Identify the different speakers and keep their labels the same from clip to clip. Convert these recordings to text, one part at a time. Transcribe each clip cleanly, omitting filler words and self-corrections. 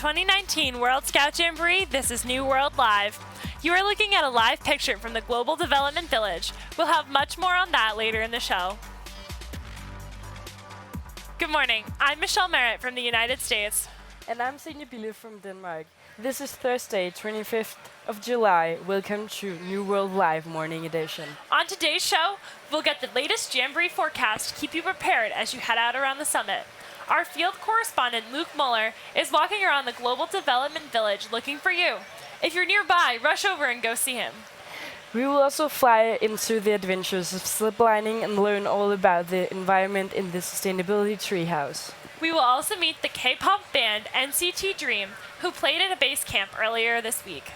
Speaker 1: 2019 World Scout Jamboree, this is New World Live. You are looking at a live picture from the Global Development Village. We'll have much more on that later in the show. Good morning, I'm Michelle Merritt from the United States.
Speaker 2: And I'm Signe Bille from Denmark. This is Thursday, 25th of July. Welcome to New World Live Morning Edition.
Speaker 1: On today's show, we'll get the latest Jamboree forecast to keep you prepared as you head out around the summit. Our field correspondent, Luke Muller, is walking around the Global Development Village looking for you. If you're nearby, rush over and go see him.
Speaker 2: We will also fly into the adventures of ziplining and learn all about the environment in the Sustainability Treehouse.
Speaker 1: We will also meet the K-pop band NCT Dream, who played at a base camp earlier this week.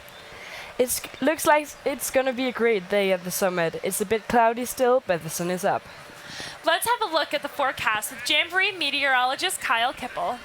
Speaker 2: It looks like it's gonna be a great day at the summit. It's a bit cloudy still, but the sun is up.
Speaker 1: Let's have a look at the forecast with Jamboree meteorologist Kyle Kippel.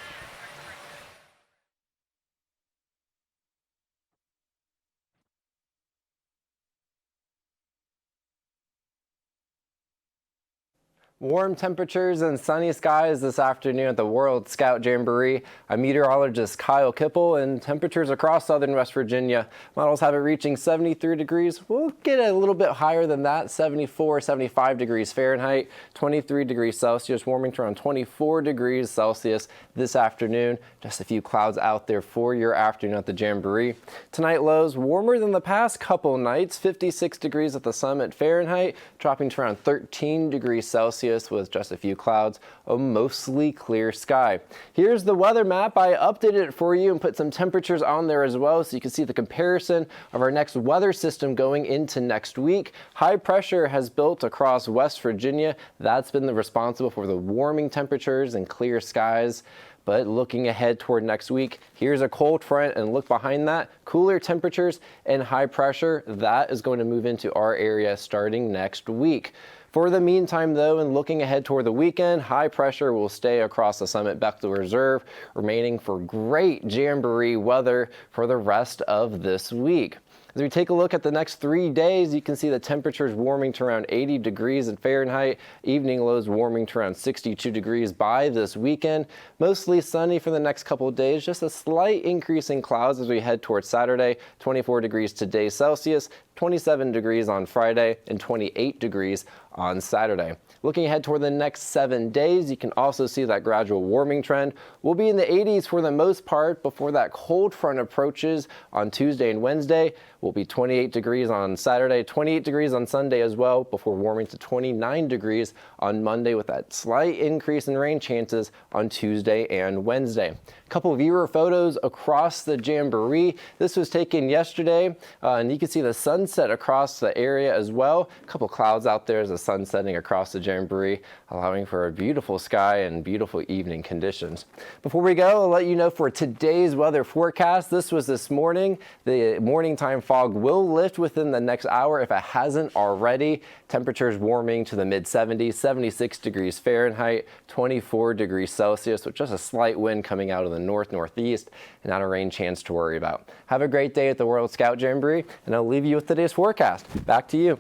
Speaker 3: Warm temperatures and sunny skies this afternoon at the World Scout Jamboree. I'm meteorologist Kyle Kippel, and temperatures across southern West Virginia. Models have it reaching 73 degrees. We'll get a little bit higher than that, 74, 75 degrees Fahrenheit, 23 degrees Celsius, warming to around 24 degrees Celsius this afternoon. Just a few clouds out there for your afternoon at the Jamboree. Tonight lows warmer than the past couple nights, 56 degrees at the summit Fahrenheit, dropping to around 13 degrees Celsius. With just a few clouds, a mostly clear sky. Here's the weather map. I updated it for you and put some temperatures on there as well so you can see the comparison of our next weather system going into next week. High pressure has built across West Virginia. That's been responsible for the warming temperatures and clear skies. But looking ahead toward next week, here's a cold front, and look behind that, cooler temperatures and high pressure. That is going to move into our area starting next week. For the meantime, though, and looking ahead toward the weekend, high pressure will stay across the Summit Bechtel Reserve, remaining for great Jamboree weather for the rest of this week. As we take a look at the next 3 days, you can see the temperatures warming to around 80 degrees in Fahrenheit, evening lows warming to around 62 degrees by this weekend. Mostly sunny for the next couple of days, just a slight increase in clouds as we head towards Saturday, 24 degrees today Celsius, 27 degrees on Friday, and 28 degrees on Saturday. Looking ahead toward the next 7 days, you can also see that gradual warming trend. We'll be in the 80s for the most part before that cold front approaches on Tuesday and Wednesday. We'll be 28 degrees on Saturday, 28 degrees on Sunday as well, before warming to 29 degrees on Monday with that slight increase in rain chances on Tuesday and Wednesday. A couple viewer photos across the Jamboree. This was taken yesterday, and you can see the sunset across the area as well. A couple clouds out there as the sun setting across the Jamboree, allowing for a beautiful sky and beautiful evening conditions. Before we go, I'll let you know for today's weather forecast. This was this morning. The morning time fog will lift within the next hour if it hasn't already. Temperatures warming to the mid-70s, 76 degrees Fahrenheit, 24 degrees Celsius, with just a slight wind coming out of the north-northeast and not a rain chance to worry about. Have a great day at the World Scout Jamboree, and I'll leave you with today's forecast. Back to you.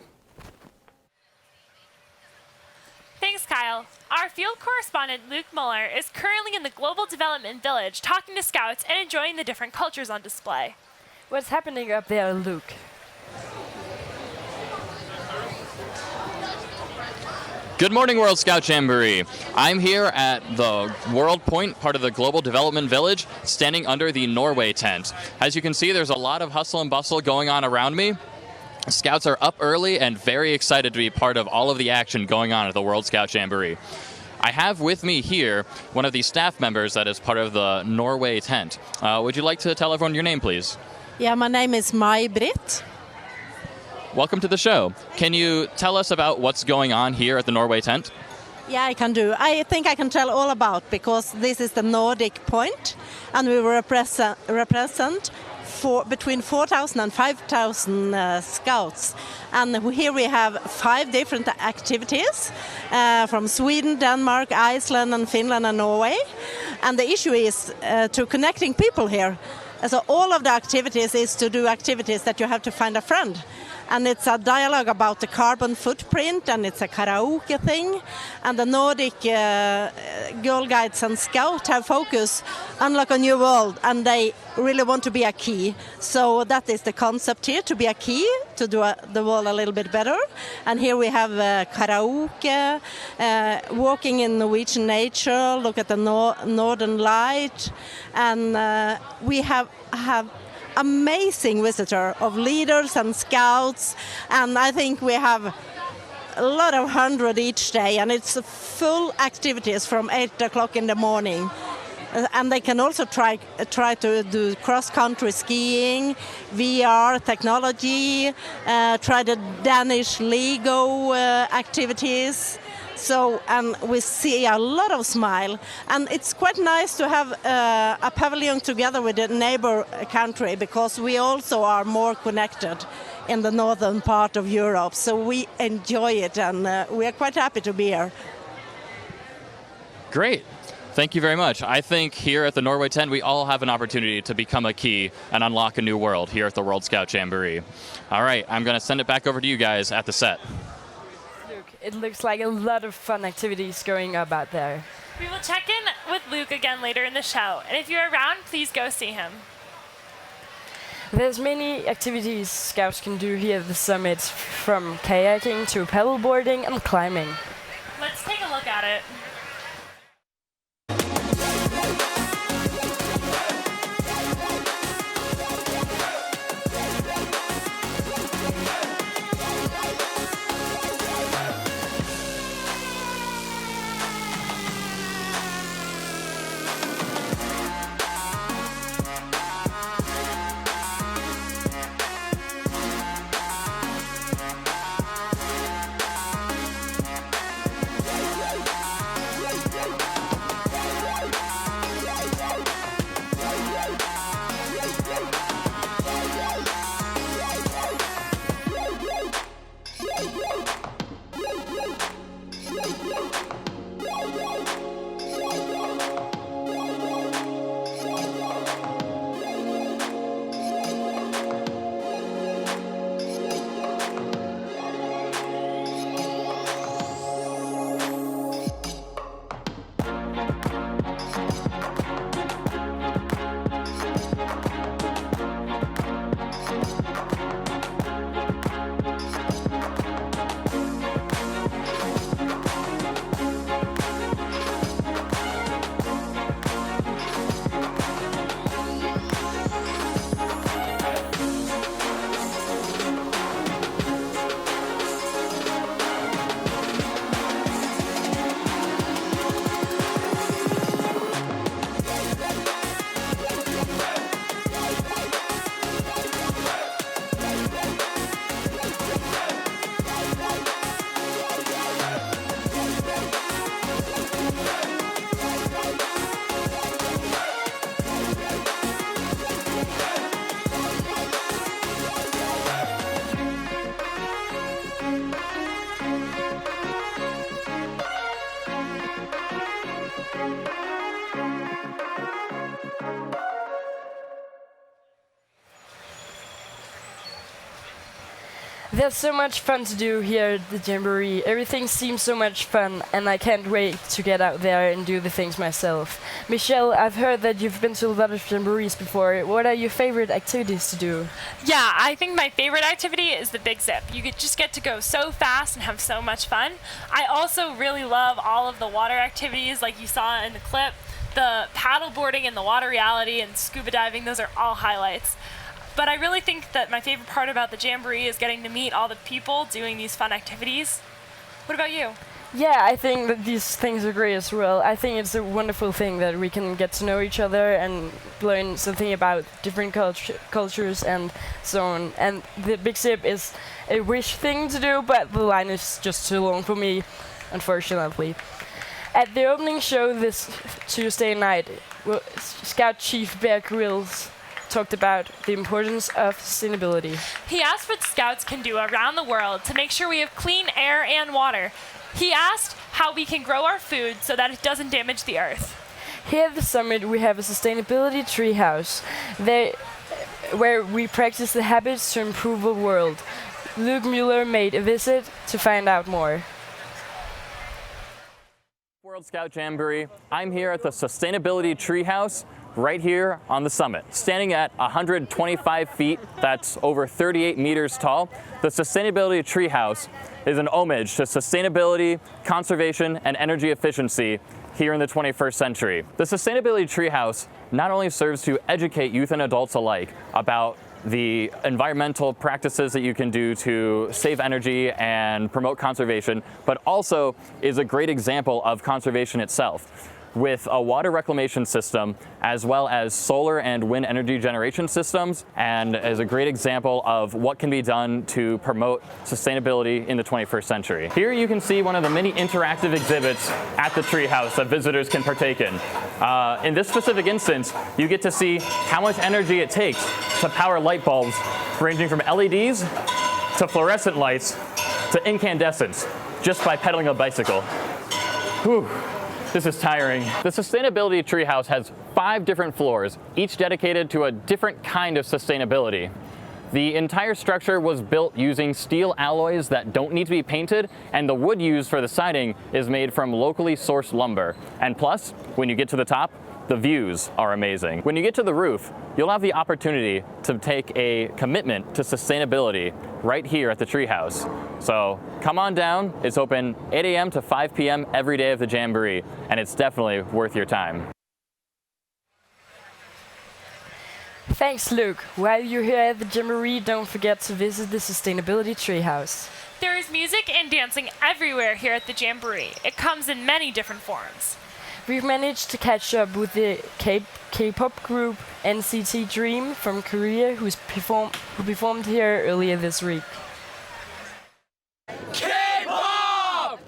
Speaker 1: Thanks, Kyle. Our field correspondent, Luke Muller, is currently in the Global Development Village talking to scouts and enjoying the different cultures on display.
Speaker 2: What's happening up there, Luke?
Speaker 4: Good morning, World Scout Jamboree. I'm here at the World Point, part of the Global Development Village, standing under the Norway tent. As you can see, there's a lot of hustle and bustle going on around me. Scouts are up early and very excited to be part of all of the action going on at the World Scout Jamboree. I have with me here one of the staff members that is part of the Norway tent. Would you like to tell everyone your name, please?
Speaker 5: Yeah, my name is May-Britt.
Speaker 4: Welcome to the show. Can you tell us about what's going on here at the Norway tent?
Speaker 5: Yeah, I can do. I think I can tell all about, because this is the Nordic point, and we represent between 4,000 and 5,000 scouts. And here we have 5 different activities from Sweden, Denmark, Iceland, and Finland, and Norway. And the issue is to connecting people here. So all of the activities is to do activities that you have to find a friend. and it's a dialogue about the carbon footprint, and it's a karaoke thing. And the Nordic Girl Guides and Scouts have focus unlock a new world, and they really want to be a key. So that is the concept here, to be a key, to do the world a little bit better. And here we have karaoke, walking in Norwegian nature, look at the northern light, and we have amazing visitor of leaders and scouts, and I think we have a lot of 100 each day, and it's full activities from 8 o'clock in the morning. And they can also try to do cross-country skiing, VR technology, try the Danish Lego activities. So, and we see a lot of smile, and it's quite nice to have a pavilion together with the neighbor country, because we also are more connected in the northern part of Europe. So we enjoy it, and we are quite happy to be here.
Speaker 4: Great. Thank you very much. I think here at the Norway tent, we all have an opportunity to become a key and unlock a new world here at the World Scout Jamboree. All right, I'm going to send it back over to you guys at the set.
Speaker 2: It looks like a lot of fun activities going up out there.
Speaker 1: We will check in with Luke again later in the show, and if you're around, please go see him.
Speaker 2: There's many activities Scouts can do here at the summit, from kayaking to paddleboarding and climbing.
Speaker 1: Let's take a look at it.
Speaker 2: There's so much fun to do here at the Jamboree. Everything seems so much fun, and I can't wait to get out there and do the things myself. Michelle, I've heard that you've been to a lot of Jamborees before. What are your favorite activities to do?
Speaker 1: Yeah, I think my favorite activity is the Big Zip. You just get to go so fast and have so much fun. I also really love all of the water activities like you saw in the clip. The paddle boarding and the water reality and scuba diving, those are all highlights. But I really think that my favorite part about the Jamboree is getting to meet all the people doing these fun activities. What about you?
Speaker 2: Yeah, I think that these things are great as well. I think it's a wonderful thing that we can get to know each other and learn something about different cultures and so on. And the Big Zip is a wish thing to do, but the line is just too long for me, unfortunately. At the opening show this Tuesday night, Scout Chief Bear Grylls talked about the importance of sustainability.
Speaker 1: He asked what Scouts can do around the world to make sure we have clean air and water. He asked how we can grow our food so that it doesn't damage the earth.
Speaker 2: Here at the summit, we have a sustainability treehouse where we practice the habits to improve the world. Luke Mueller made a visit to find out more.
Speaker 4: World Scout Jamboree. I'm here at the Sustainability Treehouse right here on the summit. Standing at 125 feet, that's over 38 meters tall, the Sustainability Treehouse is an homage to sustainability, conservation, and energy efficiency here in the 21st century. The Sustainability Treehouse not only serves to educate youth and adults alike about the environmental practices that you can do to save energy and promote conservation, but also is a great example of conservation itself. With a water reclamation system, as well as solar and wind energy generation systems, and is a great example of what can be done to promote sustainability in the 21st century. Here you can see one of the many interactive exhibits at the treehouse that visitors can partake in. In this specific instance, you get to see how much energy it takes to power light bulbs, ranging from LEDs to fluorescent lights to incandescents, just by pedaling a bicycle. Whew. This is tiring. The Sustainability Treehouse has 5 different floors, each dedicated to a different kind of sustainability. The entire structure was built using steel alloys that don't need to be painted, and the wood used for the siding is made from locally sourced lumber. And plus, when you get to the top, the views are amazing. When you get to the roof, you'll have the opportunity to take a commitment to sustainability right here at the Treehouse. So come on down. It's open 8 a.m. to 5 p.m. every day of the Jamboree, and it's definitely worth your time.
Speaker 2: Thanks, Luke. While you're here at the Jamboree, don't forget to visit the Sustainability Treehouse.
Speaker 1: There is music and dancing everywhere here at the Jamboree. It comes in many different forms.
Speaker 2: We've managed to catch up with the K-pop group NCT Dream from Korea, who performed here earlier this week.
Speaker 6: K-pop!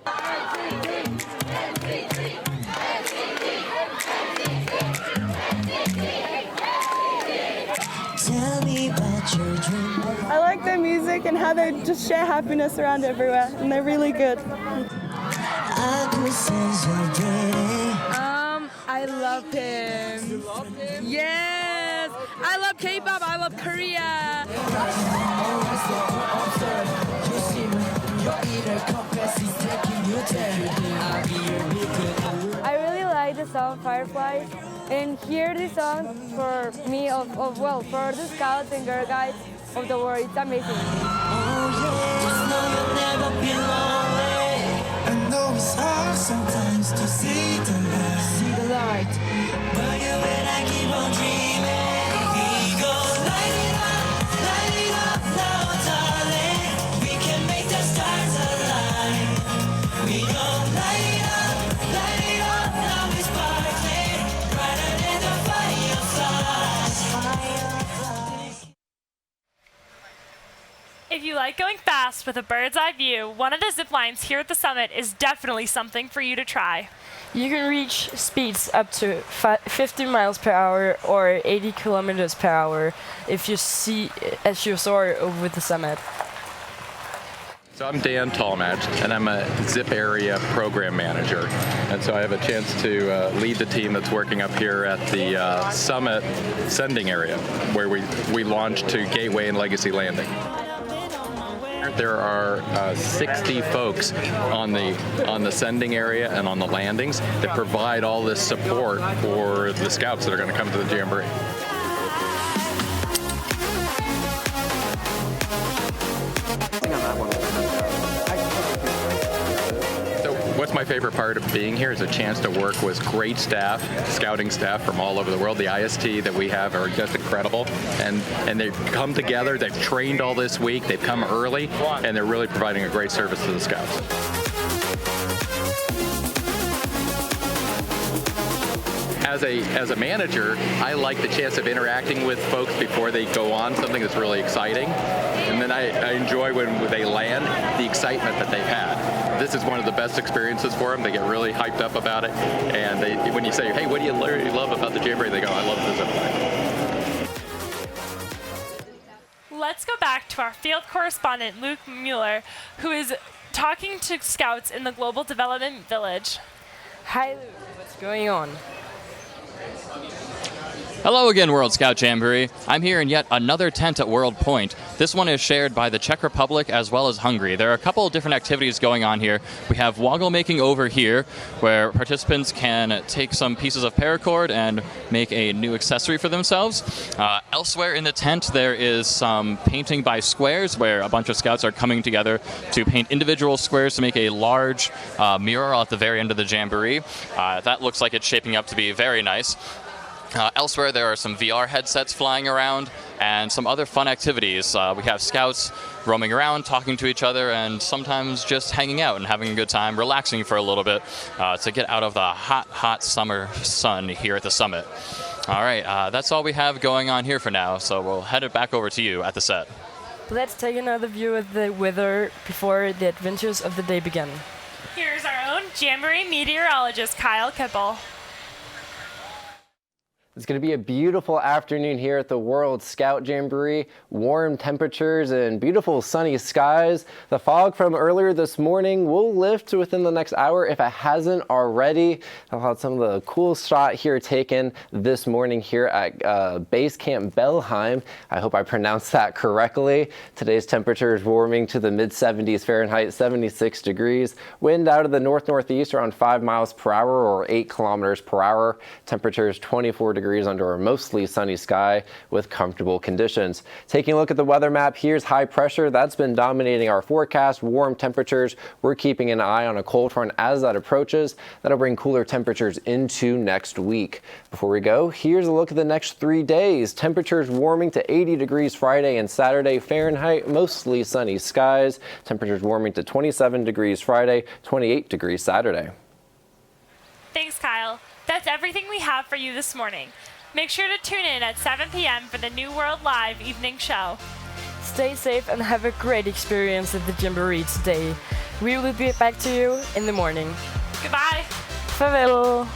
Speaker 7: Tell me about your dream.
Speaker 8: I like their music and how they just share happiness around everywhere, and they're really good.
Speaker 9: I love him. You love him? Yes! I love K-pop, I love Korea.
Speaker 8: I really like the song Fireflies, and hear this song for me for the Scouts and Girl Guides of the world. It's amazing.
Speaker 7: It's hard sometimes to see the light. But you and I keep on dreaming. We go light it up now, darling. We can make the stars align. We go light it up now, it's sparkling brighter than the fireflies.
Speaker 1: If you like going fast with a bird's eye view, one of the zip lines here at the summit is definitely something for you to try.
Speaker 2: You can reach speeds up to 50 miles per hour or 80 kilometers per hour if you see as you soar over the summit.
Speaker 10: So I'm Dan Tallmadge, and I'm a ZIP area program manager. And so I have a chance to lead the team that's working up here at the summit sending area, where we launched to Gateway and Legacy Landing. There are 60 folks on the sending area and on the landings that provide all this support for the scouts that are going to come to the Jamboree. What's my favorite part of being here is a chance to work with great staff, scouting staff from all over the world. The IST that we have are just incredible, and they've come together, they've trained all this week, they've come early, and they're really providing a great service to the scouts. As a manager, I like the chance of interacting with folks before they go on something that's really exciting. And then I enjoy when they land, the excitement that they've had. This is one of the best experiences for them. They get really hyped up about it. And when you say, hey, what do you really love about the Jamboree? They go, I love the zip line.
Speaker 1: Let's go back to our field correspondent, Luke Mueller, who is talking to scouts in the Global Development Village.
Speaker 2: Hi, Luke. What's going on?
Speaker 4: Hello again, World Scout Jamboree. I'm here in yet another tent at World Point. This one is shared by the Czech Republic as well as Hungary. There are a couple of different activities going on here. We have woggle making over here, where participants can take some pieces of paracord and make a new accessory for themselves. Elsewhere in the tent, there is some painting by squares, where a bunch of scouts are coming together to paint individual squares to make a large mural at the very end of the Jamboree. That looks like it's shaping up to be very nice. Elsewhere, there are some VR headsets flying around and some other fun activities. We have scouts roaming around, talking to each other, and sometimes just hanging out and having a good time, relaxing for a little bit to get out of the hot, hot summer sun here at the summit. All right, that's all we have going on here for now, so we'll head it back over to you at the set.
Speaker 2: Let's take another view of the weather before the adventures of the day begin.
Speaker 1: Here's our own Jamboree meteorologist, Kyle Kippel.
Speaker 3: It's going to be a beautiful afternoon here at the World Scout Jamboree. Warm temperatures and beautiful sunny skies. The fog from earlier this morning will lift within the next hour if it hasn't already. I've had some of the cool shot here taken this morning here at Base Camp Belheim. I hope I pronounced that correctly. Today's temperature is warming to the mid-70s Fahrenheit, 76 degrees. Wind out of the north-northeast around 5 miles per hour or 8 kilometers per hour. Temperatures 24 degrees under a mostly sunny sky with comfortable conditions. Taking a look at the weather map, here's high pressure. That's been dominating our forecast. Warm temperatures. We're keeping an eye on a cold front as that approaches. That'll bring cooler temperatures into next week. Before we go, here's a look at the next 3 days. Temperatures warming to 80 degrees Friday and Saturday Fahrenheit, mostly sunny skies. Temperatures warming to 27 degrees Friday, 28 degrees Saturday.
Speaker 1: Thanks, Kyle. That's everything we have for you this morning. Make sure to tune in at 7 p.m. for the New World Live evening show.
Speaker 2: Stay safe and have a great experience at the Jamboree today. We will be back to you in the morning.
Speaker 1: Goodbye.
Speaker 2: Farewell.